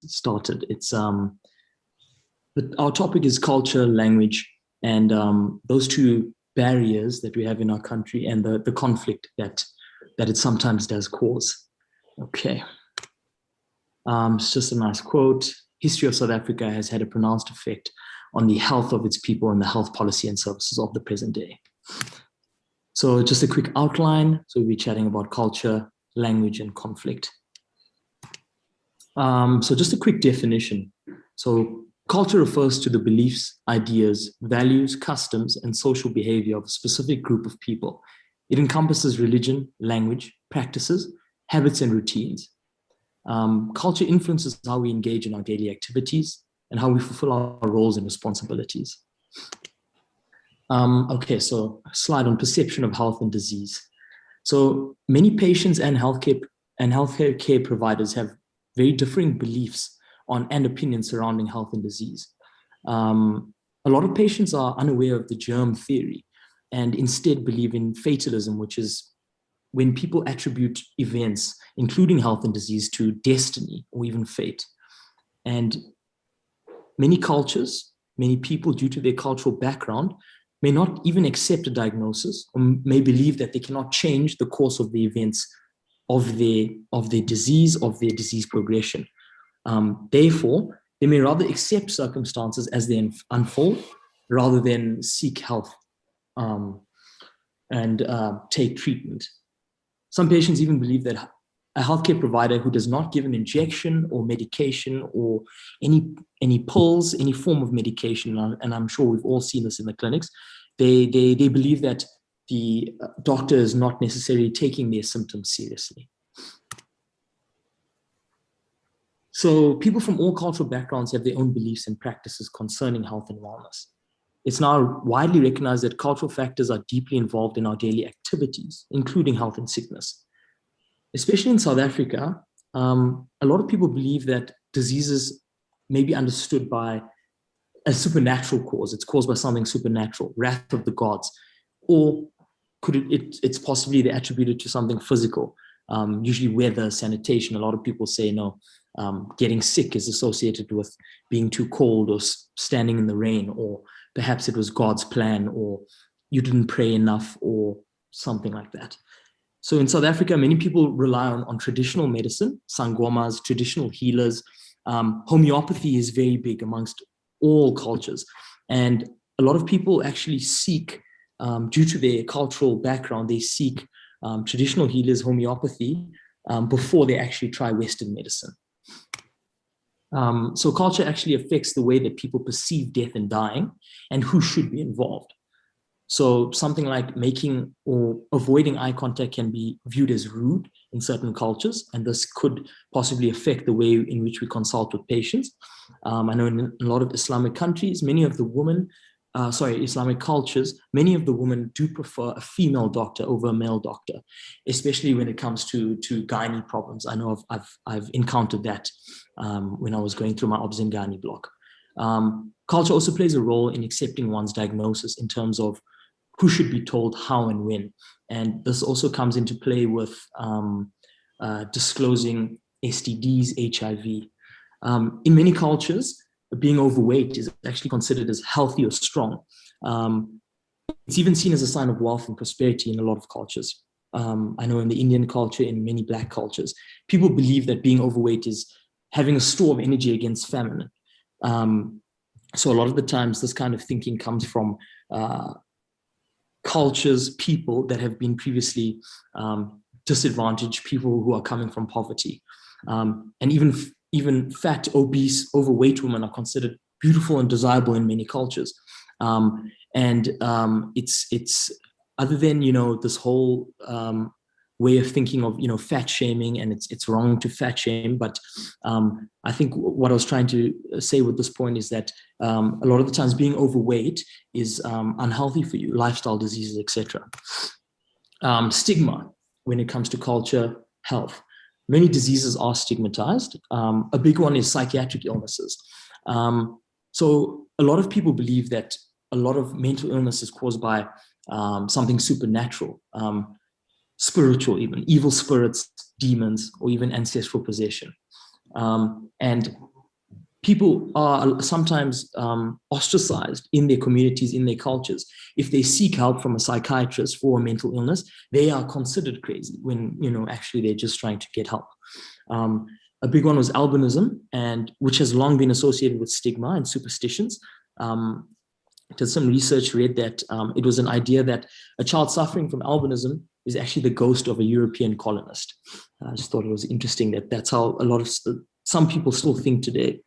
started. Our topic is culture, language, and those two barriers that we have in our country, and the conflict that it sometimes does cause. Okay. It's just a nice quote. History of South Africa has had a pronounced effect on the health of its people and the health policy and services of the present day. So just a quick outline. So we'll be chatting about culture, language, and conflict. So just a quick definition. So culture refers to the beliefs, ideas, values, customs, and social behavior of a specific group of people. It encompasses religion, language, practices, habits, and routines. Culture influences how we engage in our daily activities and how we fulfill our roles and responsibilities. Okay, so a slide on perception of health and disease. So many patients and healthcare care providers have very differing beliefs on and opinions surrounding health and disease. A lot of patients are unaware of the germ theory and instead believe in fatalism, which is when people attribute events, including health and disease, to destiny or even fate. And many cultures, many people, due to their cultural background, may not even accept a diagnosis or may believe that they cannot change the course of the events of their disease progression. Therefore, they may rather accept circumstances as they unfold rather than seek health and take treatment. Some patients even believe that a healthcare provider who does not give an injection or medication or any pills, any form of medication, and I'm sure we've all seen this in the clinics, they believe that the doctor is not necessarily taking their symptoms seriously. So people from all cultural backgrounds have their own beliefs and practices concerning health and wellness. It's now widely recognized that cultural factors are deeply involved in our daily activities, including health and sickness. Especially in South Africa, a lot of people believe that diseases may be understood by a supernatural cause. It's caused by something supernatural, wrath of the gods, or it's possibly they attribute it to something physical, usually weather, sanitation. A lot of people say no, getting sick is associated with being too cold or standing in the rain, or perhaps it was God's plan, or you didn't pray enough, or something like that. So in South Africa, many people rely on traditional medicine, sangomas, traditional healers. Homeopathy is very big amongst all cultures. And a lot of people actually seek, due to their cultural background, they seek traditional healers, homeopathy, before they actually try Western medicine. So culture actually affects the way that people perceive death and dying and who should be involved. So something like making or avoiding eye contact can be viewed as rude in certain cultures, and this could possibly affect the way in which we consult with patients. I know in a lot of Islamic countries, Islamic cultures, many of the women do prefer a female doctor over a male doctor, especially when it comes to gynae problems. I know I've encountered that when I was going through my obs and gynae block. Culture also plays a role in accepting one's diagnosis in terms of who should be told how and when. And this also comes into play with disclosing STDs, HIV. In many cultures, being overweight is actually considered as healthy or strong. It's even seen as a sign of wealth and prosperity in a lot of cultures. I know in the Indian culture, in many Black cultures, people believe that being overweight is having a store of energy against famine. So a lot of the times this kind of thinking comes from cultures, people that have been previously disadvantaged, people who are coming from poverty. And even fat, obese, overweight women are considered beautiful and desirable in many cultures. It's other than, this whole way of thinking of, fat shaming, and it's wrong to fat shame. But I think what I was trying to say with this point is that a lot of the times being overweight is unhealthy for you, lifestyle diseases, etc. Stigma when it comes to culture, health. Many diseases are stigmatized. A big one is psychiatric illnesses. So a lot of people believe that a lot of mental illness is caused by something supernatural, spiritual even, evil spirits, demons, or even ancestral possession. And people are sometimes ostracized in their communities, in their cultures. If they seek help from a psychiatrist for a mental illness, they are considered crazy when, actually they're just trying to get help. A big one was albinism, and which has long been associated with stigma and superstitions. Did some research, read that it was an idea that a child suffering from albinism is actually the ghost of a European colonist. I just thought it was interesting that that's how a lot of some people still think today.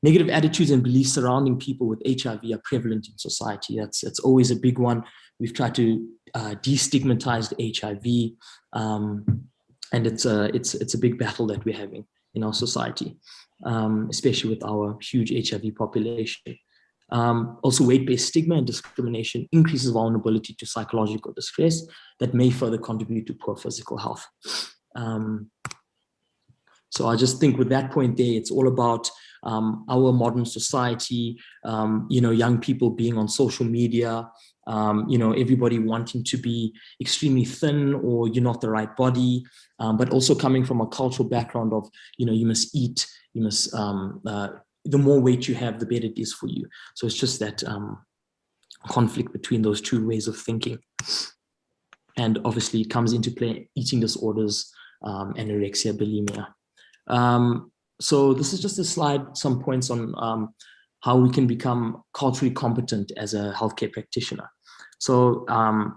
Negative attitudes and beliefs surrounding people with HIV are prevalent in society. That's always a big one. We've tried to destigmatize HIV, and it's a big battle that we're having in our society, especially with our huge HIV population. Also, weight-based stigma and discrimination increases vulnerability to psychological distress that may further contribute to poor physical health. So I just think with that point there, it's all about our modern society, young people being on social media, everybody wanting to be extremely thin, or you're not the right body, but also coming from a cultural background of, you must eat, you must, the more weight you have, the better it is for you. So it's just that conflict between those two ways of thinking. And obviously it comes into play eating disorders, anorexia, bulimia. So this is just a slide, some points on how we can become culturally competent as a healthcare practitioner. So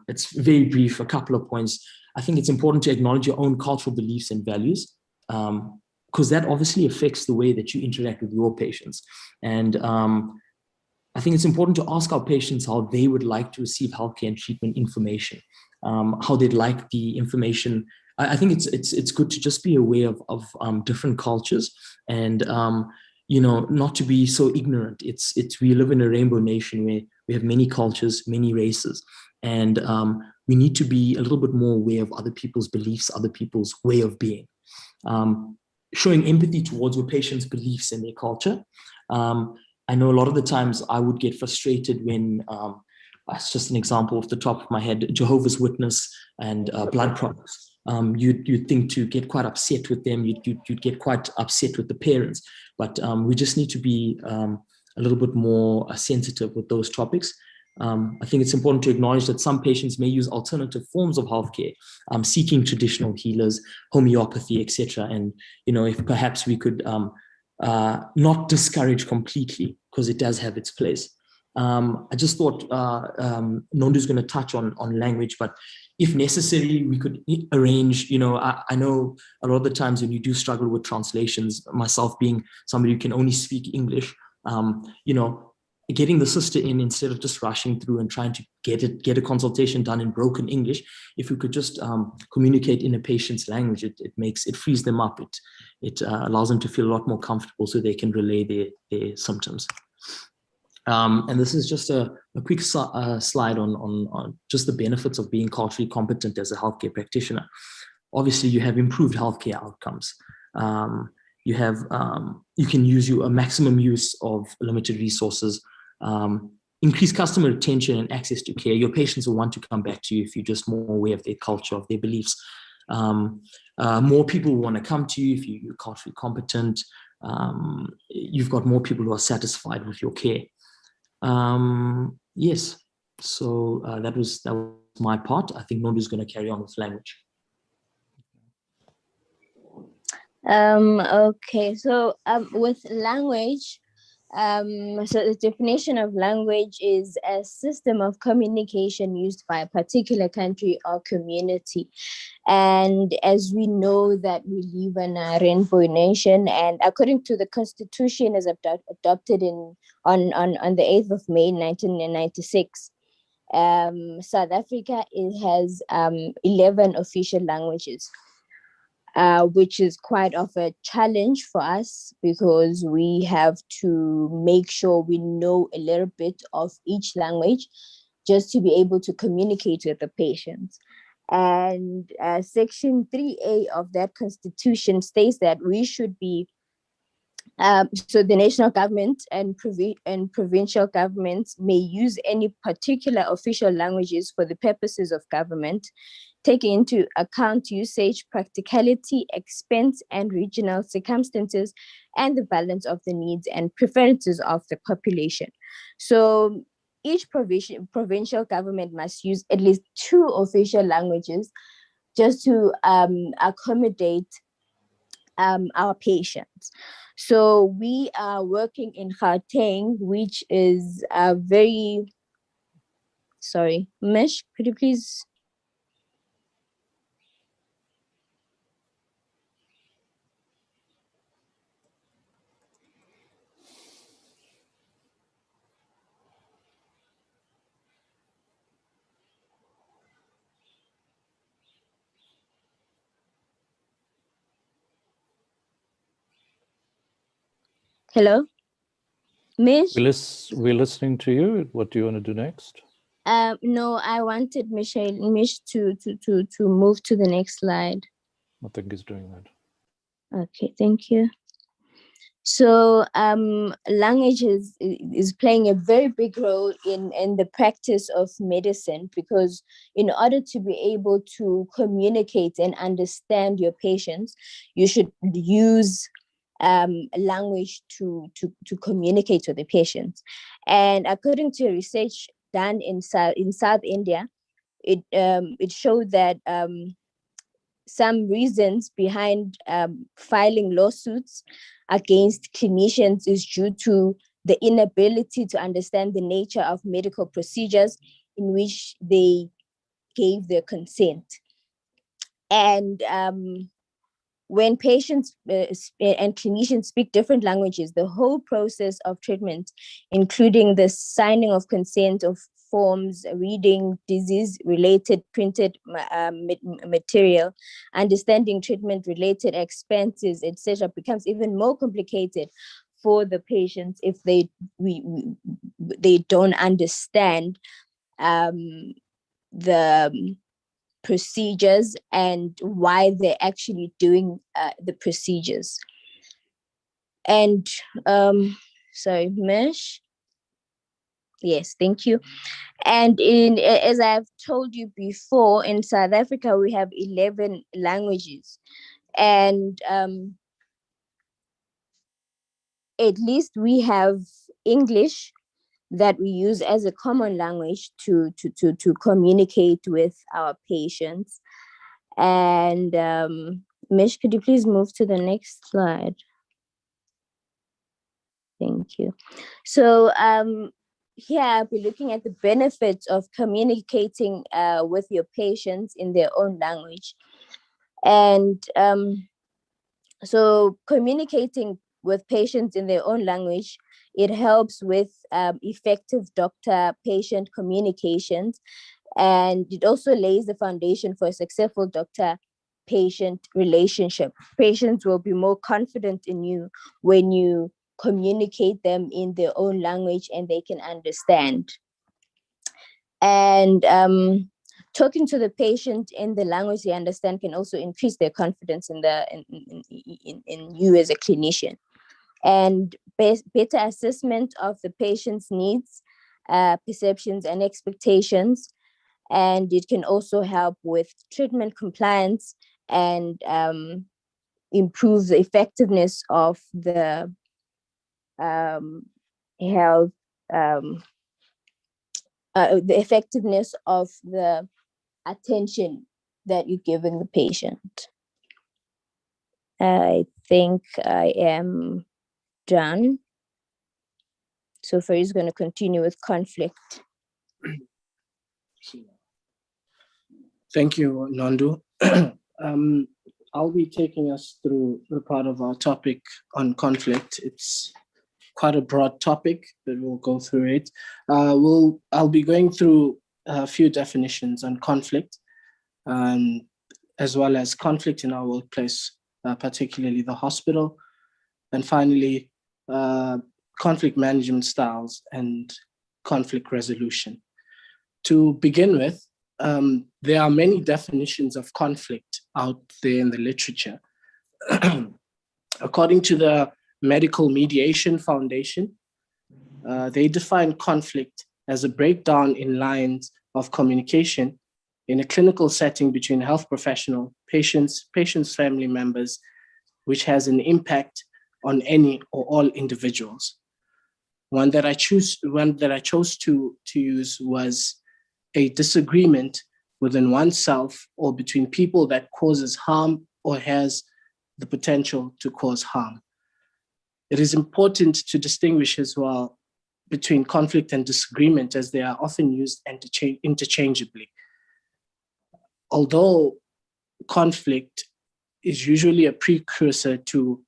it's very brief, a couple of points. I think it's important to acknowledge your own cultural beliefs and values, because that obviously affects the way that you interact with your patients. And I think it's important to ask our patients how they would like to receive healthcare and treatment information, how they'd like the information. I think it's good to just be aware of different cultures, and not to be so ignorant. We live in a rainbow nation where we have many cultures, many races, and we need to be a little bit more aware of other people's beliefs, other people's way of being. Showing empathy towards your patient's beliefs and their culture. I know a lot of the times I would get frustrated when, it's just an example off the top of my head, Jehovah's Witness and blood products. You'd think to get quite upset with them, you'd get quite upset with the parents, but we just need to be a little bit more sensitive with those topics. I think it's important to acknowledge that some patients may use alternative forms of healthcare, seeking traditional healers, homeopathy, etc. And if perhaps we could not discourage completely, because it does have its place. I just thought Nondu's going to touch on language, but if necessary, we could arrange, I know a lot of the times when you do struggle with translations, myself being somebody who can only speak English, getting the sister in instead of just rushing through and trying to get a consultation done in broken English, if we could just communicate in a patient's language, it frees them up. It allows them to feel a lot more comfortable so they can relay their symptoms. And this is just a quick slide on just the benefits of being culturally competent as a healthcare practitioner. Obviously, you have improved healthcare outcomes. You can use a maximum use of limited resources, increase customer retention and access to care. Your patients will want to come back to you if you're just more aware of their culture, of their beliefs. More people will want to come to you if you're culturally competent. You've got more people who are satisfied with your care. Yes, so that was my part. I think Nondu is going to carry on with language. Okay, so with language, so the definition of language is a system of communication used by a particular country or community. And as we know that we live in a rainbow nation, and according to the Constitution as adopted on the 8th of May, 1996, South Africa has 11 official languages. Which is quite of a challenge for us because we have to make sure we know a little bit of each language just to be able to communicate with the patients. And Section 3A of that Constitution states that we should be, so the national government and provincial governments may use any particular official languages for the purposes of government, taking into account usage, practicality, expense, and regional circumstances, and the balance of the needs and preferences of the population. So each provincial government must use at least 2 official languages just to accommodate our patients. So we are working in Gauteng, which is a very, sorry, Mish, could you please? Hello, Mish? We're listening to you. What do you want to do next? No, I wanted Mish to move to the next slide. I think he's doing that. Okay, thank you. So language is playing a very big role in the practice of medicine, because in order to be able to communicate and understand your patients, you should use language to communicate with the patients. And according to research done in South India, it showed that some reasons behind filing lawsuits against clinicians is due to the inability to understand the nature of medical procedures in which they gave their consent. And when patients and clinicians speak different languages, the whole process of treatment, including the signing of consent of forms, reading disease-related printed material, understanding treatment-related expenses, etc., becomes even more complicated for the patients if they don't understand the procedures and why they're actually doing the procedures. And sorry, Mish. Yes, thank you. And as I've told you before, in South Africa, we have 11 languages. And at least we have English that we use as a common language to communicate with our patients. And Mish, could you please move to the next slide? Thank you. So here I'll be looking at the benefits of communicating with your patients in their own language. And so communicating with patients in their own language, it helps with effective doctor-patient communications, and it also lays the foundation for a successful doctor-patient relationship. Patients will be more confident in you when you communicate them in their own language and they can understand. And talking to the patient in the language they understand can also increase their confidence in you as a clinician. And better assessment of the patient's needs, perceptions, and expectations. And it can also help with treatment compliance and improve the effectiveness of the health, the effectiveness of the attention that you're giving the patient. I think I am done. So Farid is going to continue with conflict. Thank you, Nandu. I'll be taking us through the part of our topic on conflict. It's quite a broad topic, but we'll go through it. I'll be going through a few definitions on conflict, as well as conflict in our workplace, particularly the hospital. And finally, conflict management styles and conflict resolution. To begin with, there are many definitions of conflict out there in the literature. According to the Medical Mediation Foundation, they define conflict as a breakdown in lines of communication in a clinical setting between a health professional, patients, family members, which has an impact on any or all individuals. One that I chose to use was a disagreement within oneself or between people that causes harm or has the potential to cause harm. It is important to distinguish as well between conflict and disagreement, as they are often used interchangeably. Although conflict is usually a precursor to,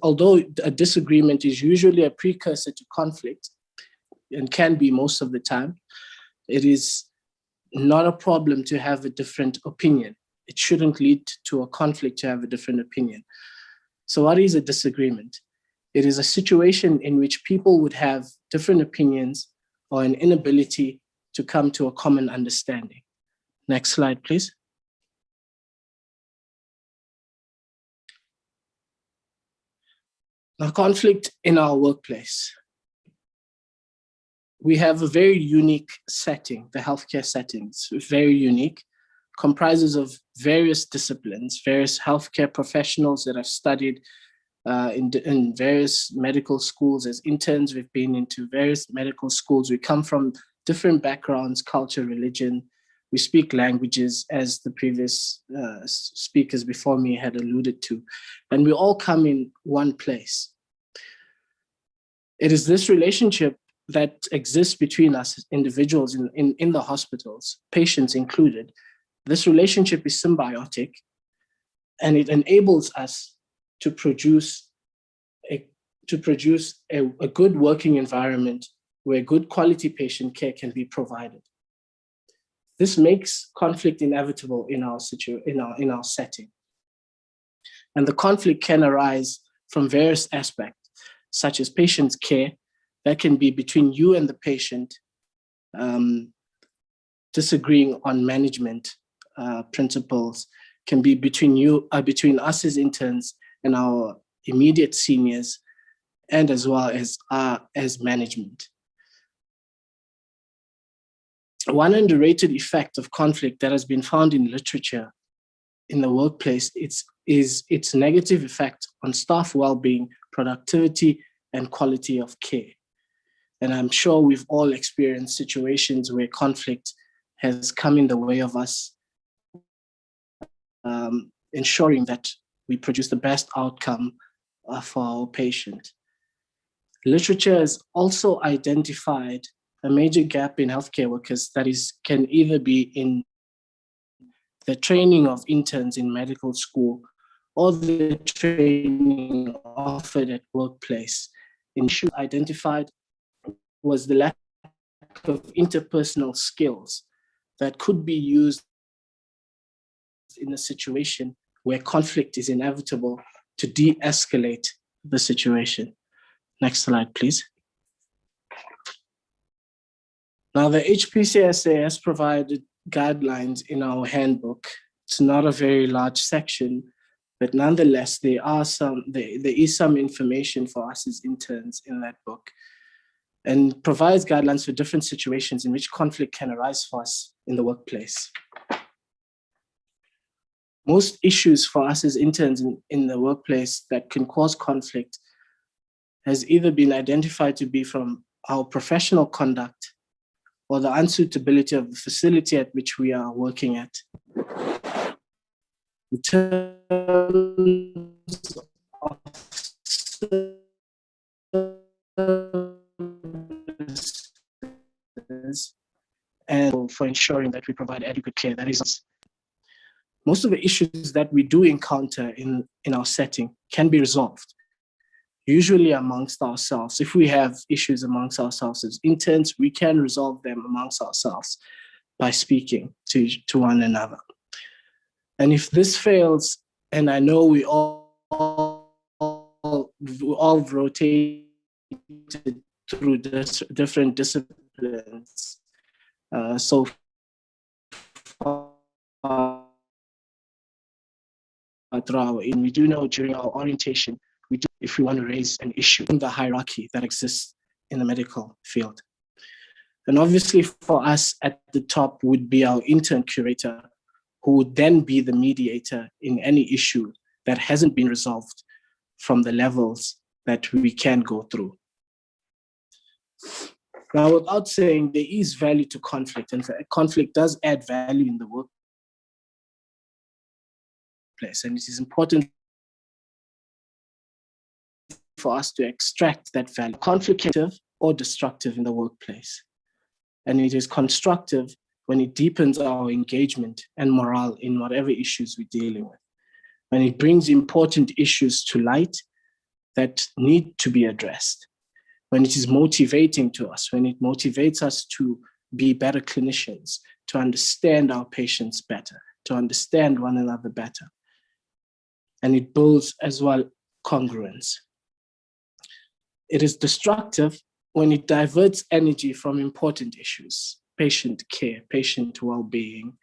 although a disagreement is usually a precursor to conflict, and can be most of the time, it is not a problem to have a different opinion. It shouldn't lead to a conflict to have a different opinion. So what is a disagreement? It is a situation in which people would have different opinions or an inability to come to a common understanding. Next slide, please. Now, conflict in our workplace. We have a very unique setting, the healthcare setting. It's very unique, comprises of various disciplines, various healthcare professionals that have studied in various medical schools. As interns, we've been into various medical schools. We come from different backgrounds, culture, religion. We speak languages, as the previous speakers before me had alluded to, and we all come in one place. It is this relationship that exists between us as individuals in the hospitals, patients included. This relationship is symbiotic, and it enables us to produce a good working environment where good quality patient care can be provided. This makes conflict inevitable in our setting. And the conflict can arise from various aspects, such as patient's care. That can be between you and the patient, disagreeing on management principles, can be between us as interns and our immediate seniors, and as well as management. One underrated effect of conflict that has been found in literature in the workplace is its negative effect on staff well-being, productivity, and quality of care. And I'm sure we've all experienced situations where conflict has come in the way of us ensuring that we produce the best outcome for our patient. Literature has also identified a major gap in healthcare workers that can either be in the training of interns in medical school or the training offered at workplace. An issue identified was the lack of interpersonal skills that could be used in a situation where conflict is inevitable to de-escalate the situation. Next slide, please. Now, the HPCSA has provided guidelines in our handbook. It's not a very large section, but nonetheless, there is some information for us as interns in that book, and provides guidelines for different situations in which conflict can arise for us in the workplace. Most issues for us as interns in the workplace that can cause conflict has either been identified to be from our professional conduct or the unsuitability of the facility at which we are working at. The terms of services and for ensuring that we provide adequate care. That is, most of the issues that we do encounter in our setting can be resolved, usually amongst ourselves. If we have issues amongst ourselves as interns, we can resolve them amongst ourselves by speaking to one another. And if this fails, and I know we all rotated through different disciplines so far throughout, and we do know during our orientation, if we want to raise an issue in the hierarchy that exists in the medical field. And obviously for us at the top would be our intern curator, who would then be the mediator in any issue that hasn't been resolved from the levels that we can go through. Now, without saying, there is value to conflict, and conflict does add value in the workplace, and it is important for us to extract that value. Conflict or destructive in the workplace, and it is constructive when it deepens our engagement and morale in whatever issues we're dealing with, when it brings important issues to light that need to be addressed, when it is motivating to us, when it motivates us to be better clinicians, to understand our patients better, to understand one another better. And it builds as well congruence. It is destructive when it diverts energy from important issues, patient care, patient well-being,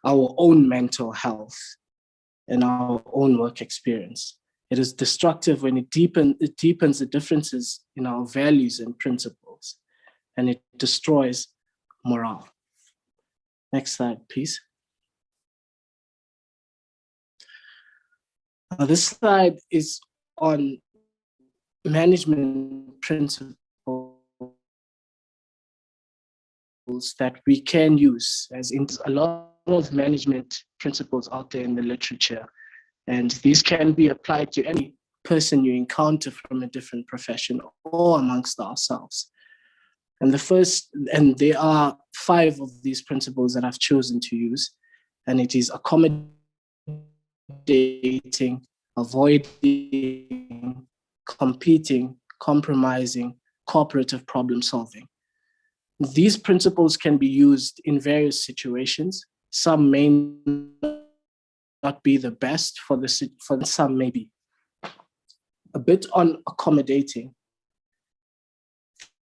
our own mental health, and our own work experience. It is destructive when it deepens the differences in our values and principles, and it destroys morale. Next slide, please. This slide is on management principles that we can use, as in a lot of management principles out there in the literature. And these can be applied to any person you encounter from a different profession or amongst ourselves. And there are 5 of these principles that I've chosen to use. And it is accommodating, avoiding, competing, compromising, cooperative problem solving. These principles can be used in various situations. Some may not be the best for some, maybe. A bit on accommodating.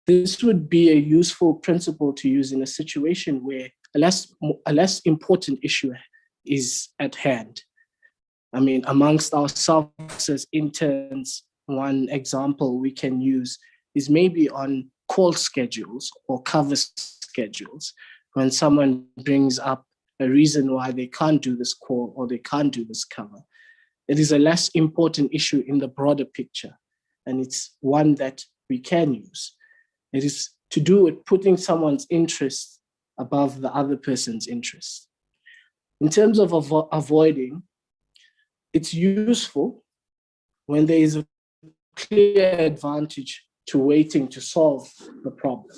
This would be a useful principle to use in a situation where a less important issue is at hand. I mean, amongst ourselves as interns, one example we can use is maybe on call schedules or cover schedules, when someone brings up a reason why they can't do this call or they can't do this cover. It is a less important issue in the broader picture, and it's one that we can use. It is to do with putting someone's interest above the other person's interest. In terms of avoiding, it's useful when there is a clear advantage to waiting to solve the problem.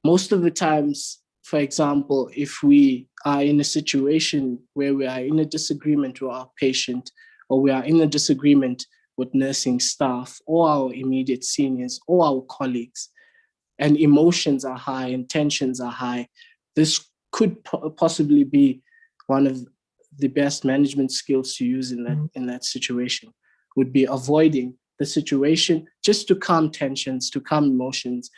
Most of the times, for example, if we are in a situation where we are in a disagreement with our patient, or we are in a disagreement with nursing staff or our immediate seniors or our colleagues, and emotions are high and tensions are high, this could possibly be one of the best management skills to use in that situation, would be avoiding the situation just to calm tensions, to calm emotions,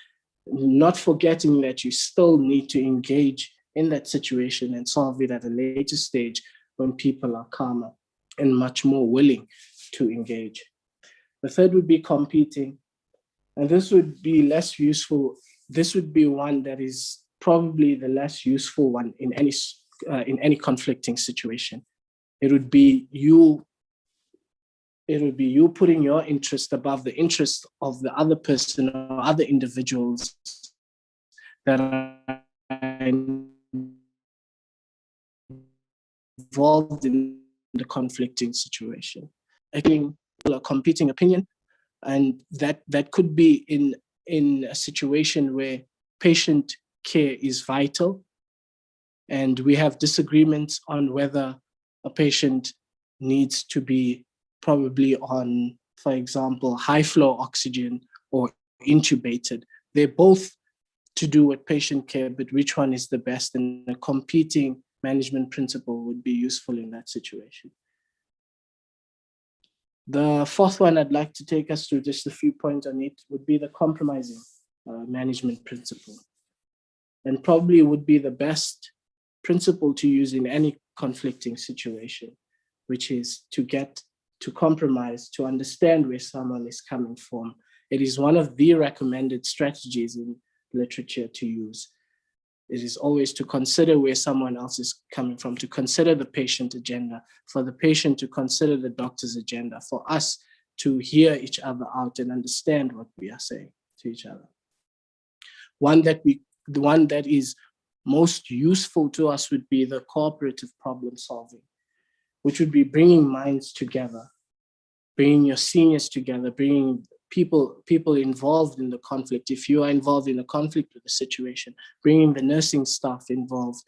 not forgetting that you still need to engage in that situation and solve it at a later stage when people are calmer and much more willing to engage. The third would be competing. And this would be less useful. This would be one that is probably the less useful one in any conflicting situation. It would be you putting your interest above the interest of the other person or other individuals that are involved in the conflicting situation. Again, a competing opinion, and that could be in a situation where patient care is vital, and we have disagreements on whether a patient needs to be probably on, for example, high flow oxygen or intubated. They're both to do with patient care, but which one is the best? And a competing management principle would be useful in that situation. The fourth one I'd like to take us through, just a few points on it, would be the compromising management principle. And probably would be the best principle to use in any conflicting situation, which is to get to compromise, to understand where someone is coming from. It is one of the recommended strategies in literature to use. It is always to consider where someone else is coming from, to consider the patient agenda, for the patient to consider the doctor's agenda, for us to hear each other out and understand what we are saying to each other. The one that is most useful to us would be the cooperative problem solving, which would be bringing minds together, bringing your seniors together, bringing people involved in the conflict. If you are involved in a conflict with a situation, bringing the nursing staff involved,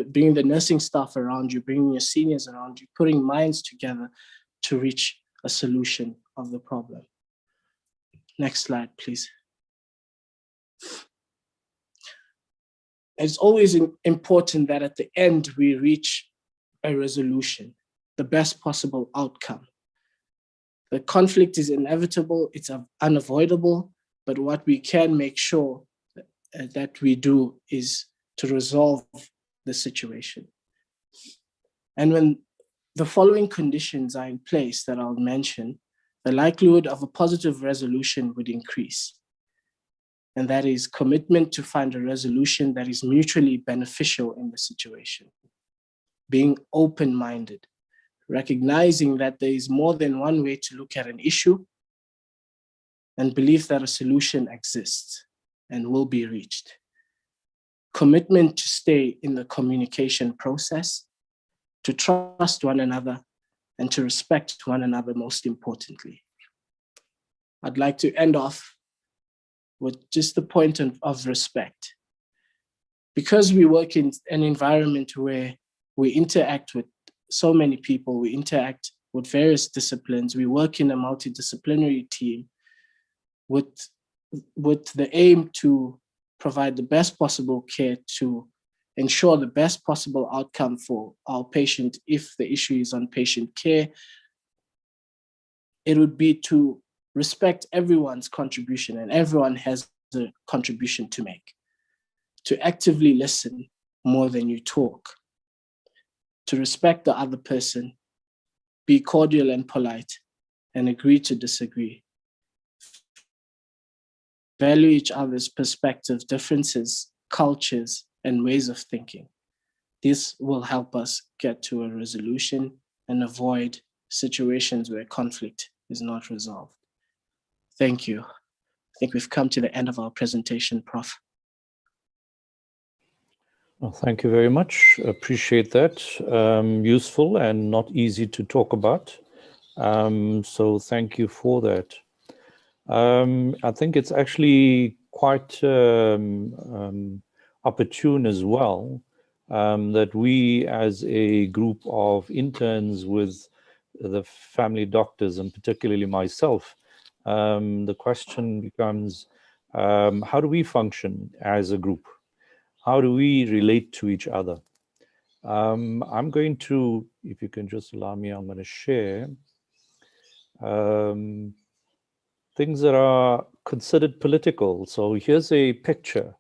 bringing the nursing staff around you, bringing your seniors around you, putting minds together to reach a solution of the problem. Next slide, please. It's always important that at the end we reach a resolution, the best possible outcome. The conflict is inevitable, it's unavoidable, but what we can make sure that we do is to resolve the situation. And when the following conditions are in place that I'll mention, the likelihood of a positive resolution would increase. And that is commitment to find a resolution that is mutually beneficial in the situation. Being open-minded, recognizing that there is more than one way to look at an issue, and belief that a solution exists and will be reached. Commitment to stay in the communication process, to trust one another, and to respect one another most importantly. I'd like to end off with just the point of respect. Because we work in an environment where we interact with so many people, we interact with various disciplines, we work in a multidisciplinary team with the aim to provide the best possible care, to ensure the best possible outcome for our patient if the issue is on patient care. It would be to respect everyone's contribution, and everyone has a contribution to make. To actively listen more than you talk. To respect the other person, be cordial and polite, and agree to disagree. Value each other's perspective, differences, cultures, and ways of thinking. This will help us get to a resolution and avoid situations where conflict is not resolved. Thank you. I think we've come to the end of our presentation, Prof. Well, thank you very much. Appreciate that. Useful and not easy to talk about. So thank you for that. I think it's actually quite opportune as well that we as a group of interns with the family doctors, and particularly myself, the question becomes, how do we function as a group? How do we relate to each other? I'm going to, if you can just allow me, I'm going to share things that are considered political. So here's a picture,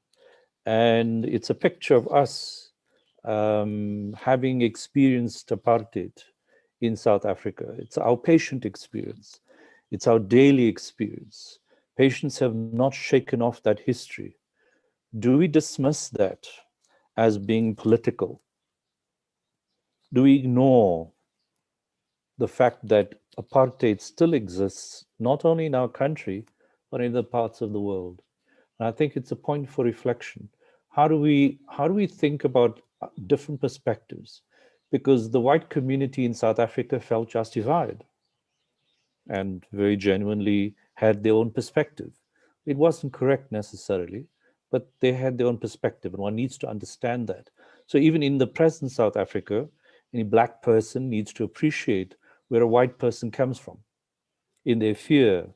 and it's a picture of us having experienced apartheid in South Africa. It's our patient experience. It's our daily experience. Patients have not shaken off that history. Do we dismiss that as being political? Do we ignore the fact that apartheid still exists, not only in our country, but in other parts of the world? And I think it's a point for reflection. How do we think about different perspectives? Because the white community in South Africa felt justified and very genuinely had their own perspective. It wasn't correct necessarily, but they had their own perspective, and one needs to understand that. So even in the present South Africa, any Black person needs to appreciate where a white person comes from in their fear,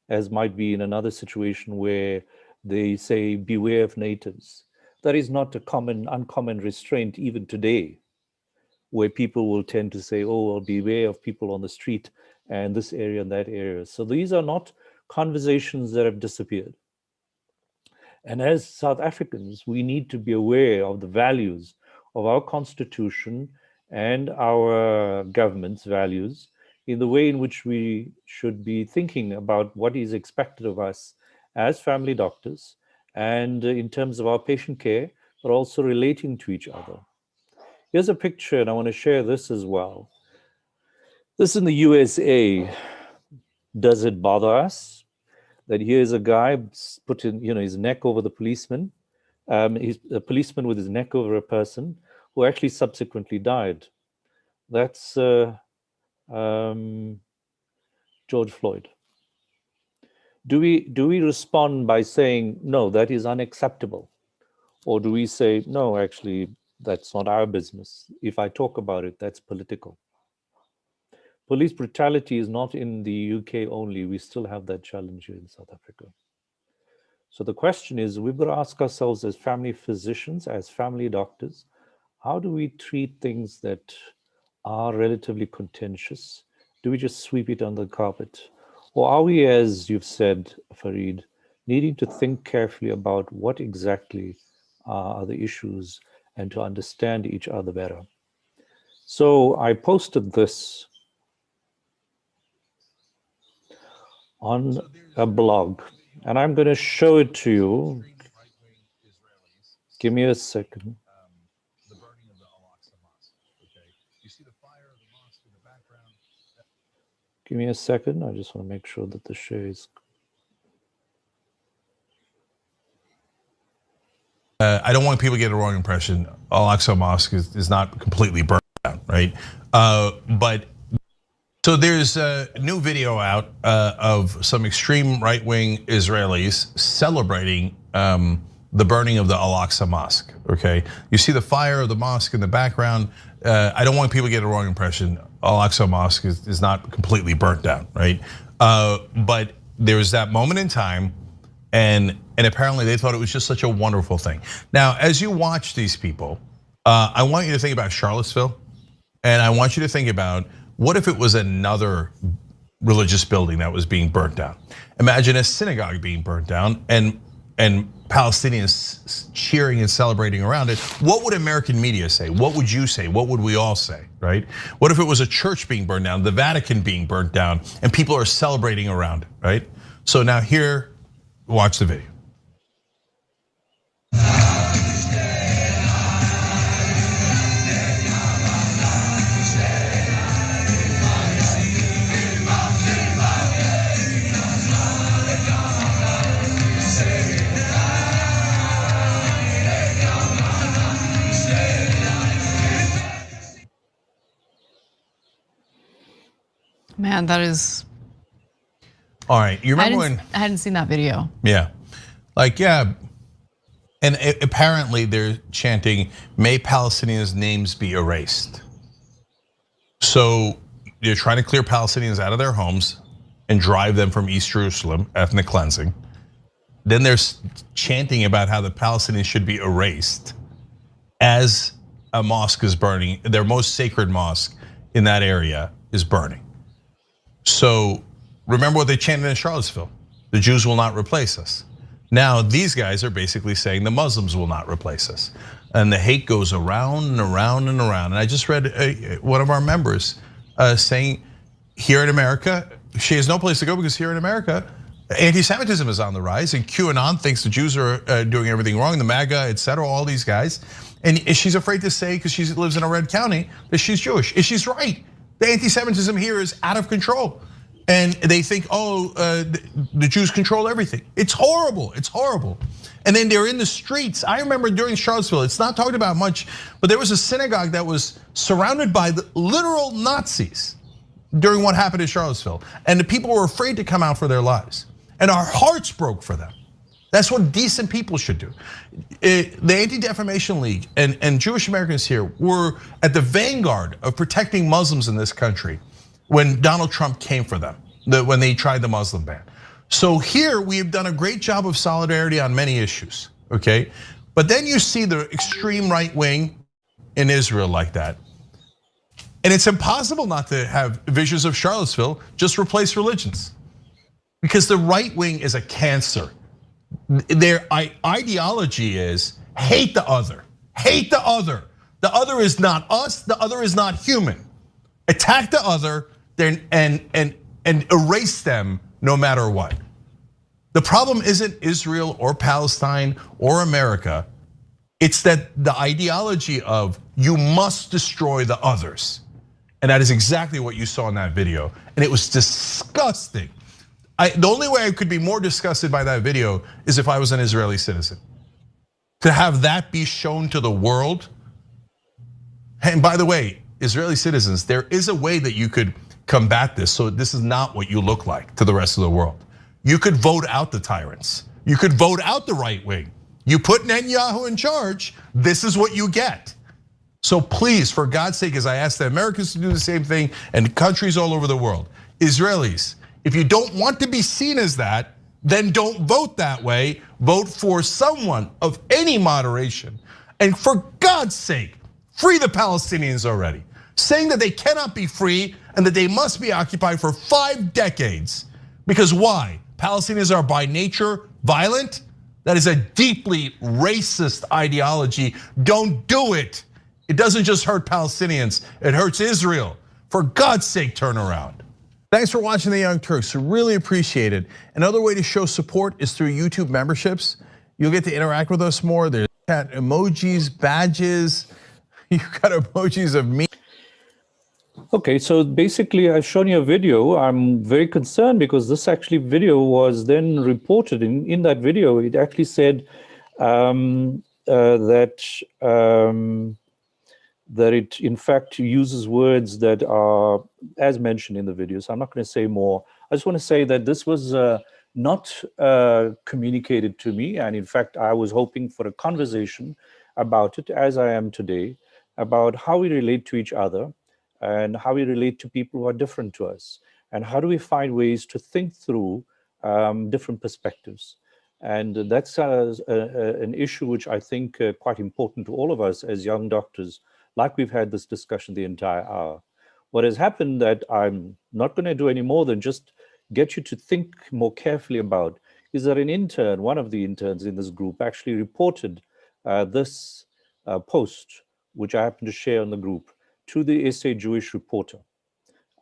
as might be in another situation where they say, beware of natives. That is not a uncommon restraint even today, where people will tend to say, oh, well, beware of people on the street and this area and that area. So these are not conversations that have disappeared. And as South Africans, we need to be aware of the values of our constitution and our government's values in the way in which we should be thinking about what is expected of us as family doctors and in terms of our patient care, but also relating to each other. Here's a picture, and I want to share this as well. This is in the USA. Does it bother us that here's a guy putting, his neck over the policeman? He's a policeman with his neck over a person who actually subsequently died. That's George Floyd. Do we respond by saying, no, that is unacceptable? Or do we say, no, actually, that's not our business. If I talk about it, that's political. Police brutality is not in the UK only. We still have that challenge here in South Africa. So the question is, we've got to ask ourselves as family physicians, as family doctors, how do we treat things that are relatively contentious? Do we just sweep it under the carpet? Or are we, as you've said, Farid, needing to think carefully about what exactly are the issues and to understand each other better? So I posted this on a blog, and I'm going to show it to you. Give me a second. The burning of the AlAqsa mosque. Okay, you see the fire of the mosque in the background. Give me a second. I just want to make sure that the share is. I don't want people to get a wrong impression. AlAqsa mosque is not completely burned down, right? But so there's a new video out of some extreme right-wing Israelis celebrating the burning of the AlAqsa mosque, okay? You see the fire of the mosque in the background. I don't want people to get a wrong impression. AlAqsa mosque is not completely burnt down, right? But there was that moment in time, and apparently they thought it was just such a wonderful thing. Now, as you watch these people, I want you to think about Charlottesville, and I want you to think about, what if it was another religious building that was being burnt down? Imagine a synagogue being burnt down and Palestinians cheering and celebrating around it. What would American media say? What would you say? What would we all say, right? What if it was a church being burned down, the Vatican being burnt down, and people are celebrating around it, right? So now here, watch the video. Man, that is. All right, you remember when? I hadn't seen that video. Yeah, and apparently they're chanting, "May Palestinians' names be erased." So they're trying to clear Palestinians out of their homes and drive them from East Jerusalem, ethnic cleansing. Then they're chanting about how the Palestinians should be erased as a mosque is burning. Their most sacred mosque in that area is burning. So remember what they chanted in Charlottesville: the Jews will not replace us. Now these guys are basically saying the Muslims will not replace us. And the hate goes around and around and around. And I just read one of our members saying, here in America, she has no place to go because here in America, anti-Semitism is on the rise, and QAnon thinks the Jews are doing everything wrong, the MAGA, etc., all these guys. And she's afraid to say, because she lives in a red county, that she's Jewish. And she's right. The anti-Semitism here is out of control. And they think, the Jews control everything. It's horrible, it's horrible. And then they're in the streets. I remember during Charlottesville, it's not talked about much, but there was a synagogue that was surrounded by the literal Nazis during what happened in Charlottesville. And the people were afraid to come out for their lives. And our hearts broke for them. That's what decent people should do. The Anti-Defamation League and Jewish Americans here were at the vanguard of protecting Muslims in this country when Donald Trump came for them, when they tried the Muslim ban. So here we have done a great job of solidarity on many issues, okay? But then you see the extreme right wing in Israel like that. And it's impossible not to have visions of Charlottesville, just replace religions. Because the right wing is a cancer. Their ideology is hate the other, hate the other. The other is not us, the other is not human. Attack the other and erase them no matter what. The problem isn't Israel or Palestine or America. It's that the ideology of you must destroy the others. And that is exactly what you saw in that video. And it was disgusting. The only way I could be more disgusted by that video is if I was an Israeli citizen. To have that be shown to the world. And by the way, Israeli citizens, there is a way that you could combat this so this is not what you look like to the rest of the world. You could vote out the tyrants. You could vote out the right wing. You put Netanyahu in charge, this is what you get. So please, for God's sake, as I ask the Americans to do the same thing and countries all over the world, Israelis, if you don't want to be seen as that, then don't vote that way. Vote for someone of any moderation. And for God's sake, free the Palestinians already. Saying that they cannot be free and that they must be occupied for 5 decades. Because why? Palestinians are by nature violent? That is a deeply racist ideology. Don't do it. It doesn't just hurt Palestinians, it hurts Israel. For God's sake, turn around. Thanks for watching The Young Turks, really appreciate it. Another way to show support is through YouTube memberships. You'll get to interact with us more. There's chat emojis, badges. You've got emojis of me. Okay, so basically I've shown you a video. I'm very concerned because this actually video was then reported. In that video, it actually said that it in fact uses words that are as mentioned in the video. So I'm not going to say more. I just want to say that this was not communicated to me. And in fact, I was hoping for a conversation about it, as I am today, about how we relate to each other and how we relate to people who are different to us. And how do we find ways to think through different perspectives. And that's an issue which I think quite important to all of us as young doctors, like we've had this discussion the entire hour. What has happened that I'm not going to do any more than just get you to think more carefully about is that an intern, one of the interns in this group, actually reported this post, which I happen to share on the group, to the SA Jewish Reporter.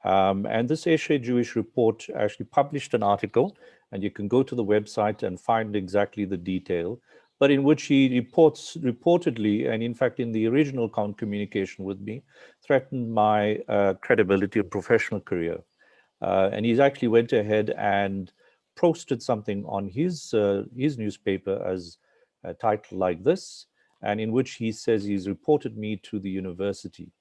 And this SA Jewish Report actually published an article, and you can go to the website and find exactly the detail, but in which he reportedly, and in fact in the original communication with me, threatened my credibility and professional career. And he's actually went ahead and posted something on his newspaper as a title like this, and in which he says he's reported me to the university.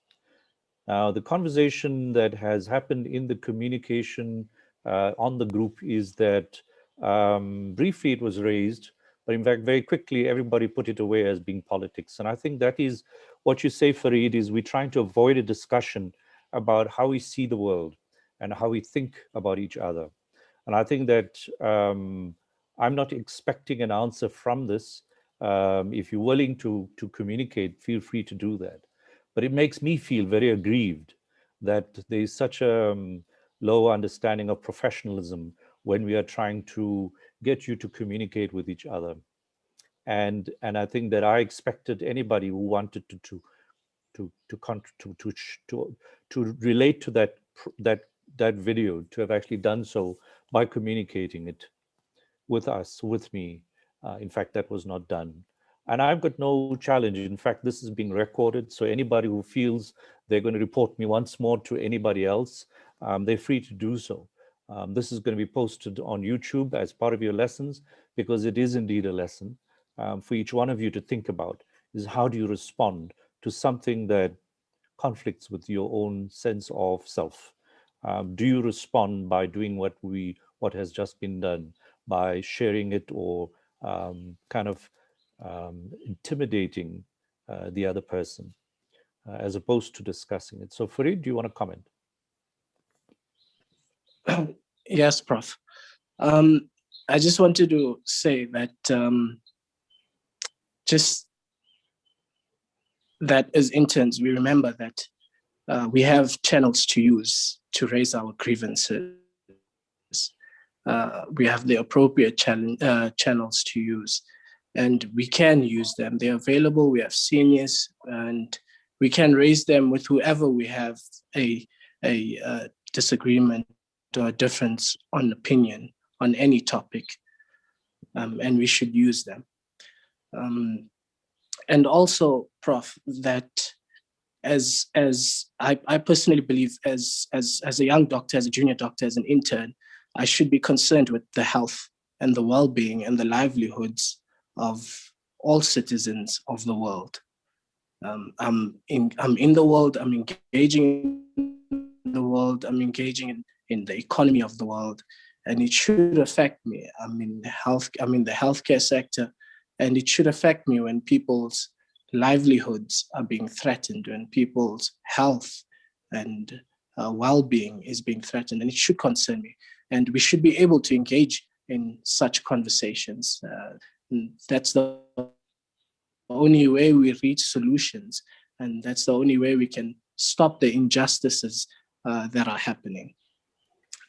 Now, the conversation that has happened in the communication on the group is that briefly it was raised, but in fact, very quickly, everybody put it away as being politics. And I think that is what you say, Fareed, is we're trying to avoid a discussion about how we see the world and how we think about each other. And I think that I'm not expecting an answer from this. If you're willing to communicate, feel free to do that. But it makes me feel very aggrieved that there's such a low understanding of professionalism when we are trying to get you to communicate with each other. And I think that I expected anybody who wanted to relate to that video to have actually done so by communicating it with us, with me. In fact, that was not done. And I've got no challenge. In fact, this is being recorded. So anybody who feels they're going to report me once more to anybody else, they're free to do so. This is going to be posted on YouTube as part of your lessons, because it is indeed a lesson for each one of you to think about, is how do you respond to something that conflicts with your own sense of self? Do you respond by doing what has just been done, by sharing it or kind of intimidating the other person as opposed to discussing it? So Fareed, do you want to comment? Yes, Prof. I just wanted to say that just that as interns, we remember that we have channels to use to raise our grievances. We have the appropriate channels to use, and we can use them. They're available. We have seniors, and we can raise them with whoever we have a disagreement or a difference on opinion on any topic. and we should use them. And also, Prof, that as I personally believe, as a young doctor, as a junior doctor, as an intern, I should be concerned with the health and the well-being and the livelihoods of all citizens of the world. I'm in the world, I'm engaging in the world, I'm engaging in the economy of the world, and it should affect me. I'm in the healthcare sector, and it should affect me when people's livelihoods are being threatened, when people's health and well-being is being threatened, and it should concern me. And we should be able to engage in such conversations. That's the only way we reach solutions, and that's the only way we can stop the injustices that are happening.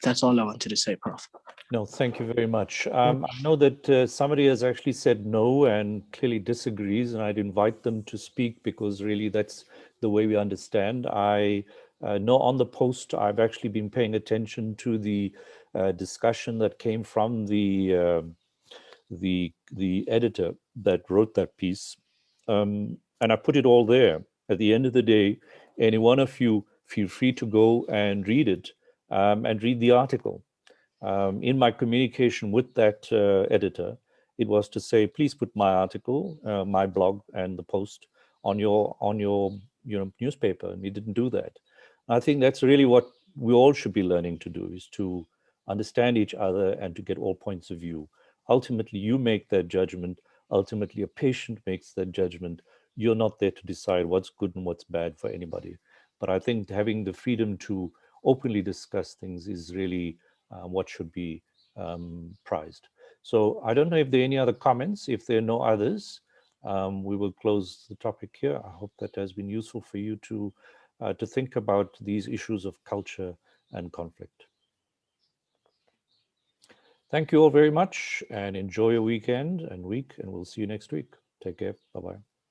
That's all I wanted to say, Prof. No, thank you very much. I know that somebody has actually said no and clearly disagrees, and I'd invite them to speak because really that's the way we understand. I know on the post, I've actually been paying attention to the discussion that came from the editor that wrote that piece. And I put it all there. At the end of the day, any one of you feel free to go and read it and read the article. In my communication with that editor, it was to say, please put my article, my blog, and the post on your newspaper, and he didn't do that. I think that's really what we all should be learning to do, is to understand each other and to get all points of view. Ultimately, you make that judgment. Ultimately, a patient makes that judgment. You're not there to decide what's good and what's bad for anybody. But I think having the freedom to openly discuss things is really what should be prized. So I don't know if there are any other comments. If there are no others, we will close the topic here. I hope that has been useful for you to think about these issues of culture and conflict. Thank you all very much, and enjoy your weekend and week, and we'll see you next week. Take care. Bye-bye.